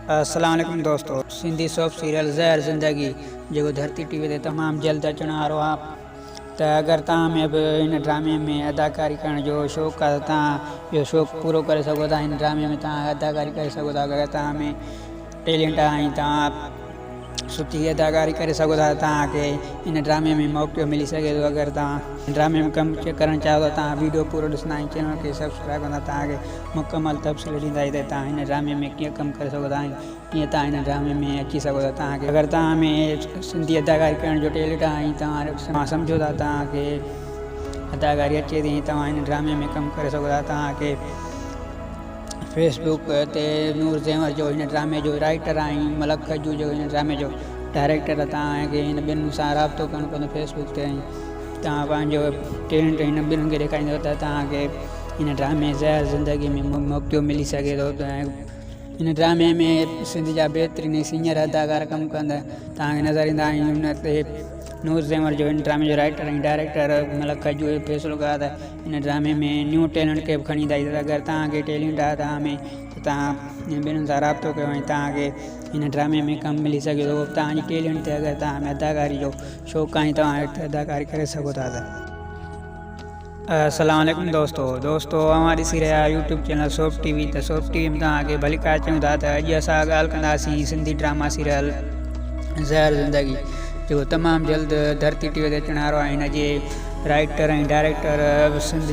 अस्सलाम वालेकुम दोस्तों। सिंधी सोप सीरियल ज़हर ज़िंदगी जो धरती टीवी ते तमाम जल्द अचण वारो आहे। त अगर तव्हां में बि इन ड्रामे में अदाकारी करण जो शौक़ु आहे त तव्हां इहो शौक़ु पूरो करे सघो था। इन ड्रामे में तव्हां अदाकारी करे सघो था। अगर तव्हां में टेलेंट आहे ऐं तव्हां सुठी अदाकारी करे सघो था, तव्हांखे इन ड्रामे में मौक़ो मिली सघे थो। अगर तव्हां ड्रामे में कमु करणु चाहियो त तव्हां वीडियो पूरो ॾिसंदा ऐं चैनल खे सब्सक्राइब कंदा, तव्हांखे मुकमल तफ़सील ॾींदासीं त तव्हां हिन ड्रामे में कीअं कमु करे सघो था ऐं कीअं तव्हां हिन ड्रामे में अची सघो था। तव्हांखे अगरि तव्हां में सिंधी अदाकारी करण जो टेलेंट आहे ऐं तव्हां सम्झो था तव्हांखे अदाकारी अचे थी ऐं तव्हां हिन ड्रामे में कमु करे सघो था। तव्हांखे फेसबुक ते नूर ज़ेवर जो हिन ड्रामे जो राइटर ऐं मलक खजू जो हिन ड्रामे जो डायरेक्टर, तव्हांखे हिन ॿिन्हिनि सां राब्तो करणो पवंदो फेसबुक ते। ऐं तव्हां पंहिंजो टेलेंट हिन ॿिन्हिनि खे ॾेखारींदो त तव्हांखे हिन ड्रामे ज़हर ज़िंदगी में मौक़ो मिली सघे थो। हिन ड्रामे में सिंध जा बहितरीन सीनियर अदाकार कमु कंदा तव्हांखे नज़र ईंदा ऐं हुन ते नूर ज़ेवर जो हिन ड्रामे जो राइटर ऐं डायरेक्टर मलक खजू फ़ैसिलो कयो त हिन ड्रामे में न्यू टेलेंट खे बि खणी ईंदा। अगरि तव्हांखे टेलेंट आहे तव्हां में त तव्हां हिन ॿिन्हिनि सां राब्तो कयो ऐं तव्हांखे हिन ड्रामे में कमु मिली सघे थो। तव्हांजी टेलेंट ते अगरि तव्हां में अदाकारी जो शौक़ु आहे तव्हां अदाकारी करे सघो था। अस्सलाम वालेकुम दोस्तों हमारी ॾिसी रहिया यूट्यूब चैनल सोप टीवी। त सोप टीवी में तव्हांखे भली का चऊं था त अॼु असां ॻाल्हि कंदासीं सिंधी ड्रामा सीरियल ज़हर ज़िंदगी जो तमामु जल्द धरती टीवी ते अचण वारो आहे। हिन जे राइटर ऐं डायरेक्टर सिंध